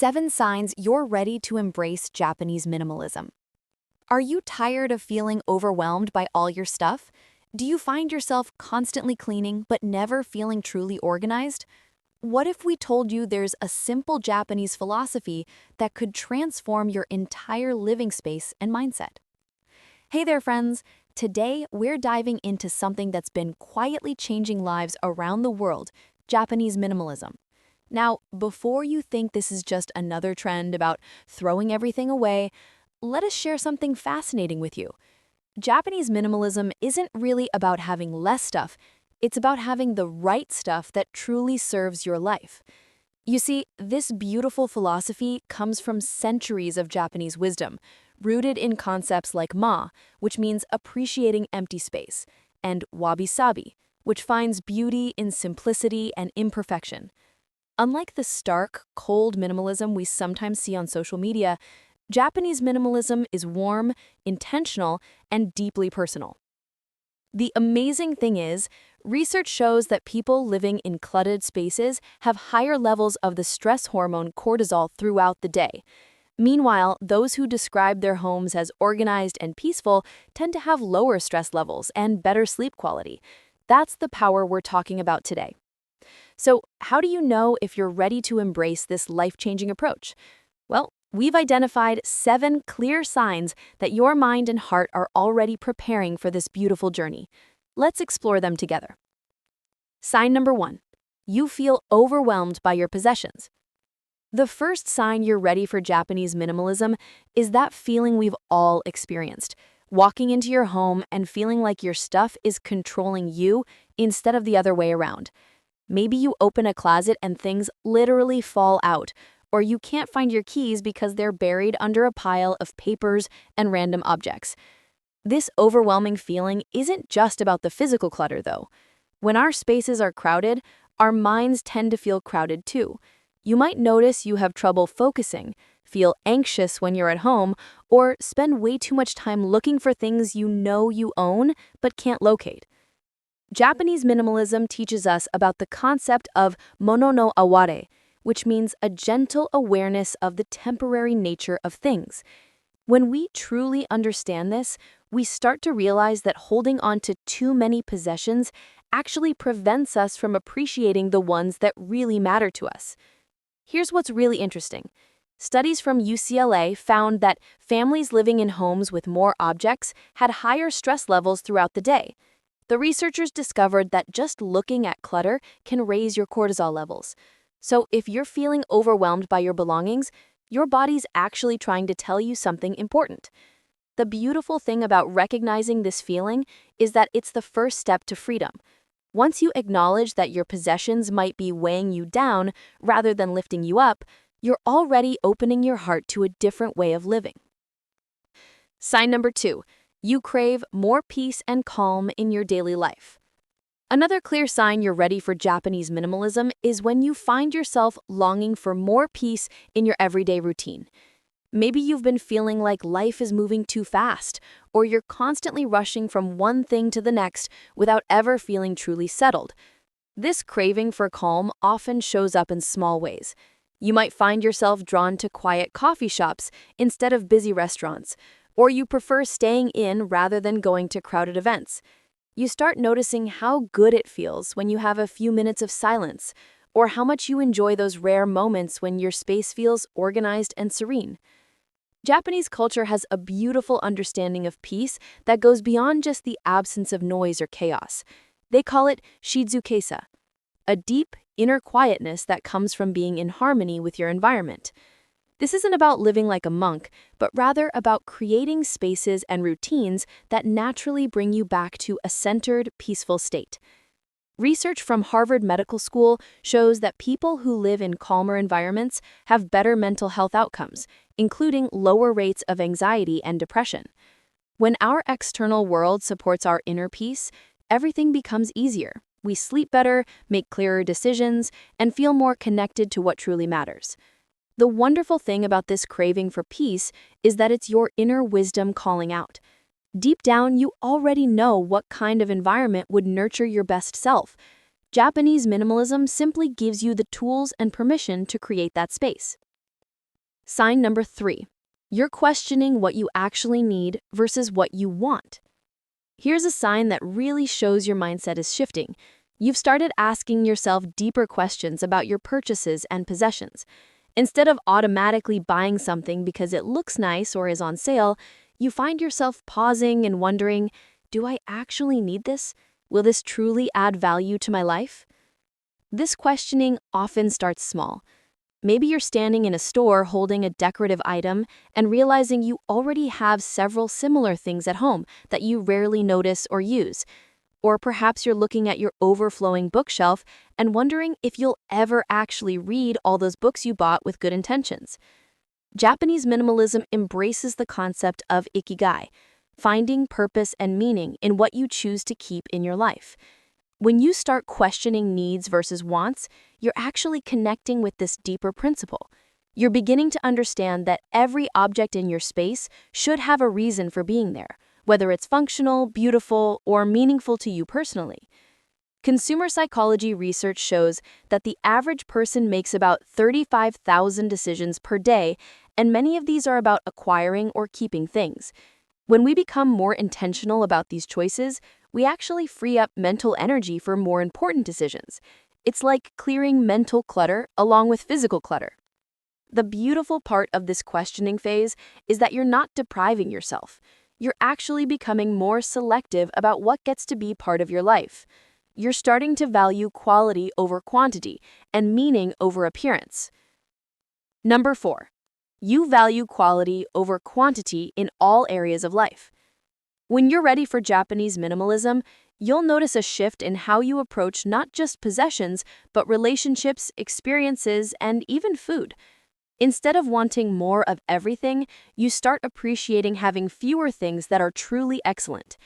7 signs you're ready to embrace Japanese minimalism. Are you tired of feeling overwhelmed by all your stuff? Do you find yourself constantly cleaning but never feeling truly organized? What if we told you there's a simple Japanese philosophy that could transform your entire living space and mindset? Hey there, friends! Today, we're diving into something that's been quietly changing lives around the world, Japanese minimalism. Now, before you think this is just another trend about throwing everything away, let us share something fascinating with you. Japanese minimalism isn't really about having less stuff, it's about having the right stuff that truly serves your life. You see, this beautiful philosophy comes from centuries of Japanese wisdom, rooted in concepts like which means appreciating empty space, and wabi-sabi, which finds beauty in simplicity and imperfection. Unlike the stark, cold minimalism we sometimes see on social media, Japanese minimalism is warm, intentional, and deeply personal. The amazing thing is, research shows that people living in cluttered spaces have higher levels of the stress hormone cortisol throughout the day. Meanwhile, those who describe their homes as organized and peaceful tend to have lower stress levels and better sleep quality. That's the power we're talking about today. So, how do you know if you're ready to embrace this life-changing approach? Well, we've identified 7 clear signs that your mind and heart are already preparing for this beautiful journey. Let's explore them together. Sign number 1. You feel overwhelmed by your possessions. The first sign you're ready for Japanese minimalism is that feeling we've all experienced, walking into your home and feeling like your stuff is controlling you instead of the other way around. Maybe you open a closet and things literally fall out, or you can't find your keys because they're buried under a pile of papers and random objects. This overwhelming feeling isn't just about the physical clutter, though. When our spaces are crowded, our minds tend to feel crowded too. You might notice you have trouble focusing, feel anxious when you're at home, or spend way too much time looking for things you know you own but can't locate. Japanese minimalism teaches us about the concept of mono no aware, which means a gentle awareness of the temporary nature of things. When we truly understand this, we start to realize that holding on to too many possessions actually prevents us from appreciating the ones that really matter to us. Here's what's really interesting. Studies from UCLA found that families living in homes with more objects had higher stress levels throughout the day. The researchers discovered that just looking at clutter can raise your cortisol levels. So if you're feeling overwhelmed by your belongings, your body's actually trying to tell you something important. The beautiful thing about recognizing this feeling is that it's the first step to freedom. Once you acknowledge that your possessions might be weighing you down rather than lifting you up, you're already opening your heart to a different way of living. Sign number 2. You crave more peace and calm in your daily life. Another clear sign you're ready for Japanese minimalism is when you find yourself longing for more peace in your everyday routine. Maybe you've been feeling like life is moving too fast, or you're constantly rushing from one thing to the next without ever feeling truly settled. This craving for calm often shows up in small ways. You might find yourself drawn to quiet coffee shops instead of busy restaurants, or you prefer staying in rather than going to crowded events. You start noticing how good it feels when you have a few minutes of silence, or how much you enjoy those rare moments when your space feels organized and serene. Japanese culture has a beautiful understanding of peace that goes beyond just the absence of noise or chaos. They call it shizukesa, a deep, inner quietness that comes from being in harmony with your environment. This isn't about living like a monk, but rather about creating spaces and routines that naturally bring you back to a centered, peaceful state. Research from Harvard Medical School shows that people who live in calmer environments have better mental health outcomes, including lower rates of anxiety and depression. When our external world supports our inner peace, everything becomes easier. We sleep better, make clearer decisions, and feel more connected to what truly matters. The wonderful thing about this craving for peace is that it's your inner wisdom calling out. Deep down, you already know what kind of environment would nurture your best self. Japanese minimalism simply gives you the tools and permission to create that space. Sign number 3. You're questioning what you actually need versus what you want. Here's a sign that really shows your mindset is shifting. You've started asking yourself deeper questions about your purchases and possessions. Instead of automatically buying something because it looks nice or is on sale, you find yourself pausing and wondering, do I actually need this? Will this truly add value to my life? This questioning often starts small. Maybe you're standing in a store holding a decorative item and realizing you already have several similar things at home that you rarely notice or use. Or perhaps you're looking at your overflowing bookshelf and wondering if you'll ever actually read all those books you bought with good intentions. Japanese minimalism embraces the concept of ikigai, finding purpose and meaning in what you choose to keep in your life. When you start questioning needs versus wants, you're actually connecting with this deeper principle. You're beginning to understand that every object in your space should have a reason for being there, whether it's functional, beautiful, or meaningful to you personally. Consumer psychology research shows that the average person makes about 35,000 decisions per day, and many of these are about acquiring or keeping things. When we become more intentional about these choices, we actually free up mental energy for more important decisions. It's like clearing mental clutter along with physical clutter. The beautiful part of this questioning phase is that you're not depriving yourself. You're actually becoming more selective about what gets to be part of your life. You're starting to value quality over quantity and meaning over appearance. Number 4. You value quality over quantity in all areas of life. When you're ready for Japanese minimalism, you'll notice a shift in how you approach not just possessions, but relationships, experiences, and even food. Instead of wanting more of everything, you start appreciating having fewer things that are truly excellent.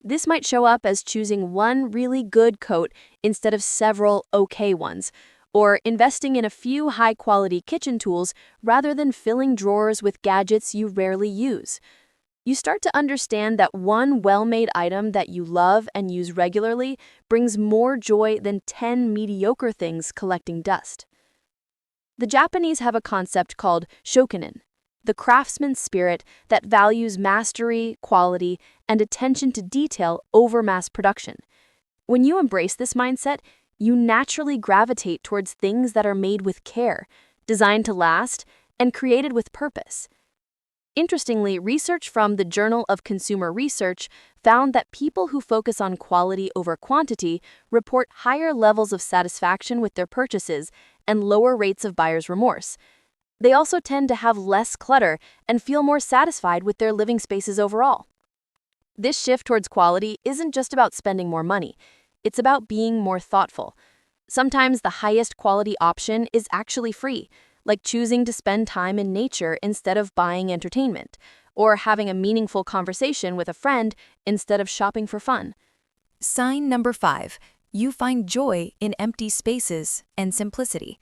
This might show up as choosing one really good coat instead of several okay ones, or investing in a few high-quality kitchen tools rather than filling drawers with gadgets you rarely use. You start to understand that one well-made item that you love and use regularly brings more joy than 10 mediocre things collecting dust. The Japanese have a concept called shokunin, the craftsman's spirit that values mastery, quality, and attention to detail over mass production. When you embrace this mindset, you naturally gravitate towards things that are made with care, designed to last, and created with purpose. Interestingly, research from the Journal of Consumer Research found that people who focus on quality over quantity report higher levels of satisfaction with their purchases and lower rates of buyer's remorse. They also tend to have less clutter and feel more satisfied with their living spaces overall. This shift towards quality isn't just about spending more money. It's about being more thoughtful. Sometimes the highest quality option is actually free, like choosing to spend time in nature instead of buying entertainment, or having a meaningful conversation with a friend instead of shopping for fun. Sign number 5. You find joy in empty spaces and simplicity.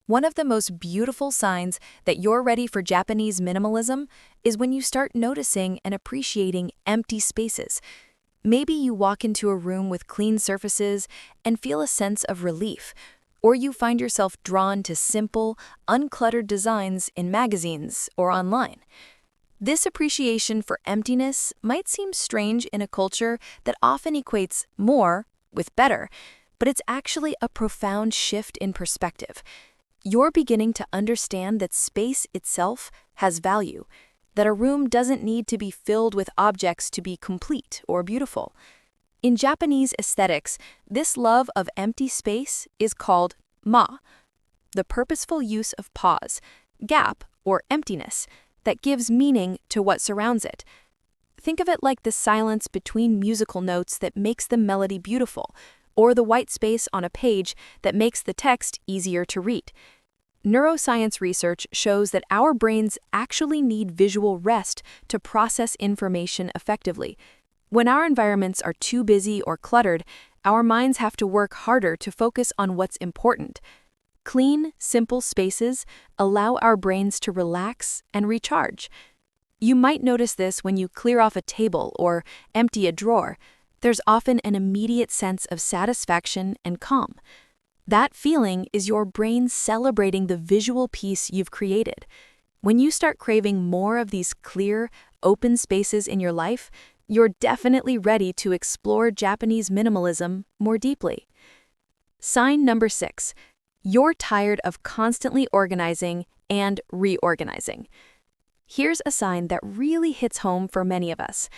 One of the most beautiful signs that you're ready for Japanese minimalism is when you start noticing and appreciating empty spaces. Maybe you walk into a room with clean surfaces and feel a sense of relief, or you find yourself drawn to simple, uncluttered designs in magazines or online. This appreciation for emptiness might seem strange in a culture that often equates more with better, but it's actually a profound shift in perspective. You're beginning to understand that space itself has value, that a room doesn't need to be filled with objects to be complete or beautiful. In Japanese aesthetics, this love of empty space is called ma, the purposeful use of pause, gap, or emptiness that gives meaning to what surrounds it. Think of it like the silence between musical notes that makes the melody beautiful, or the white space on a page that makes the text easier to read. Neuroscience research shows that our brains actually need visual rest to process information effectively. When our environments are too busy or cluttered, our minds have to work harder to focus on what's important. Clean, simple spaces allow our brains to relax and recharge. You might notice this when you clear off a table or empty a drawer. There's often an immediate sense of satisfaction and calm. That feeling is your brain celebrating the visual piece you've created. When you start craving more of these clear, open spaces in your life, you're definitely ready to explore Japanese minimalism more deeply. Sign number 6. You're tired of constantly organizing and reorganizing. Here's a sign that really hits home for many of us.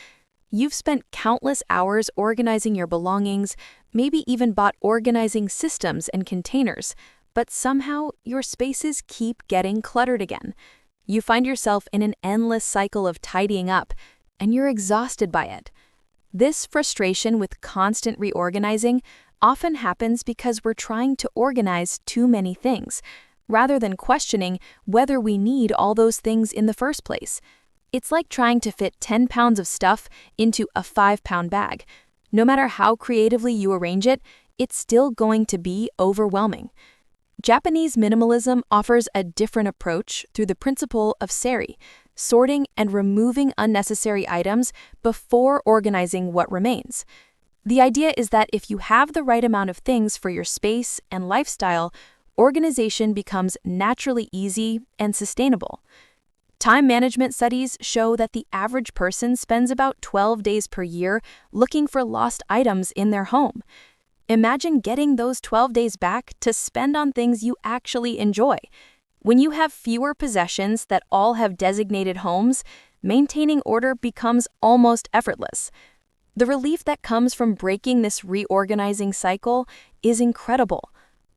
You've spent countless hours organizing your belongings, maybe even bought organizing systems and containers, but somehow your spaces keep getting cluttered again. You find yourself in an endless cycle of tidying up, and you're exhausted by it. This frustration with constant reorganizing often happens because we're trying to organize too many things, rather than questioning whether we need all those things in the first place. It's like trying to fit 10 pounds of stuff into a 5-pound bag. No matter how creatively you arrange it, it's still going to be overwhelming. Japanese minimalism offers a different approach through the principle of seri, sorting and removing unnecessary items before organizing what remains. The idea is that if you have the right amount of things for your space and lifestyle, organization becomes naturally easy and sustainable. Time management studies show that the average person spends about 12 days per year looking for lost items in their home. Imagine getting those 12 days back to spend on things you actually enjoy. When you have fewer possessions that all have designated homes, maintaining order becomes almost effortless. The relief that comes from breaking this reorganizing cycle is incredible.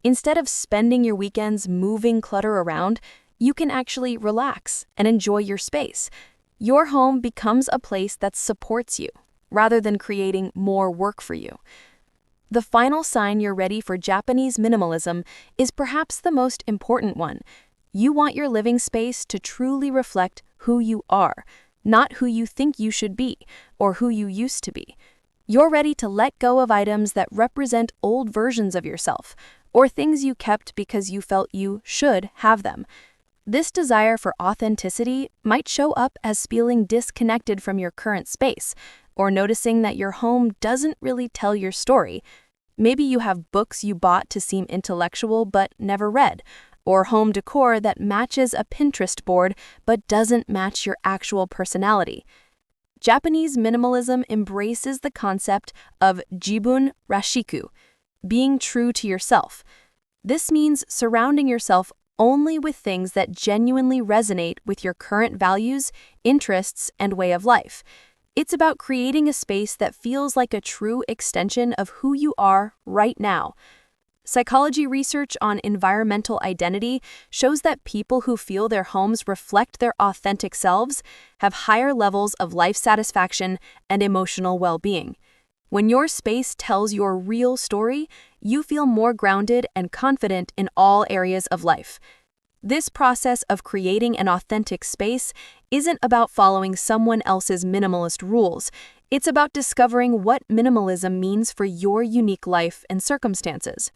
Instead of spending your weekends moving clutter around, you can actually relax and enjoy your space. Your home becomes a place that supports you, rather than creating more work for you. The final sign you're ready for Japanese minimalism is perhaps the most important one. You want your living space to truly reflect who you are, not who you think you should be or who you used to be. You're ready to let go of items that represent old versions of yourself, or things you kept because you felt you should have them. This desire for authenticity might show up as feeling disconnected from your current space, or noticing that your home doesn't really tell your story. Maybe you have books you bought to seem intellectual but never read, or home decor that matches a Pinterest board but doesn't match your actual personality. Japanese minimalism embraces the concept of jibun rashiku, being true to yourself. This means surrounding yourself only with things that genuinely resonate with your current values, interests, and way of life. It's about creating a space that feels like a true extension of who you are right now. Psychology research on environmental identity shows that people who feel their homes reflect their authentic selves have higher levels of life satisfaction and emotional well-being. When your space tells your real story, you feel more grounded and confident in all areas of life. This process of creating an authentic space isn't about following someone else's minimalist rules. It's about discovering what minimalism means for your unique life and circumstances.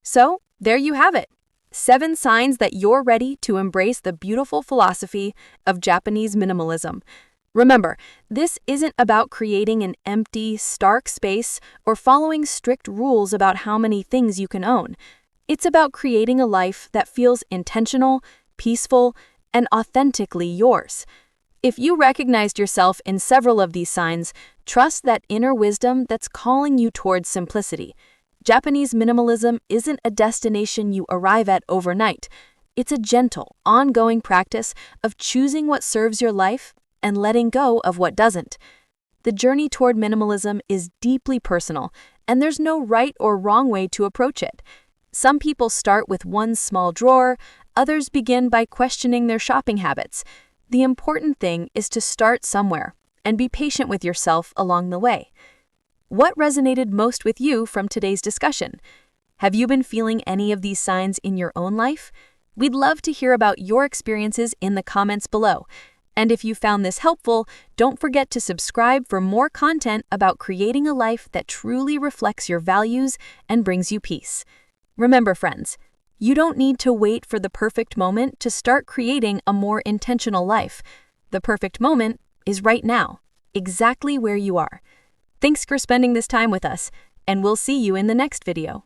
So, there you have it. 7 signs that you're ready to embrace the beautiful philosophy of Japanese minimalism. Remember, this isn't about creating an empty, stark space or following strict rules about how many things you can own. It's about creating a life that feels intentional, peaceful, and authentically yours. If you recognized yourself in several of these signs, trust that inner wisdom that's calling you towards simplicity. Japanese minimalism isn't a destination you arrive at overnight. It's a gentle, ongoing practice of choosing what serves your life and letting go of what doesn't. The journey toward minimalism is deeply personal, and there's no right or wrong way to approach it. Some people start with one small drawer, others begin by questioning their shopping habits. The important thing is to start somewhere and be patient with yourself along the way. What resonated most with you from today's discussion? Have you been feeling any of these signs in your own life? We'd love to hear about your experiences in the comments below. And if you found this helpful, don't forget to subscribe for more content about creating a life that truly reflects your values and brings you peace. Remember, friends, you don't need to wait for the perfect moment to start creating a more intentional life. The perfect moment is right now, exactly where you are. Thanks for spending this time with us, and we'll see you in the next video.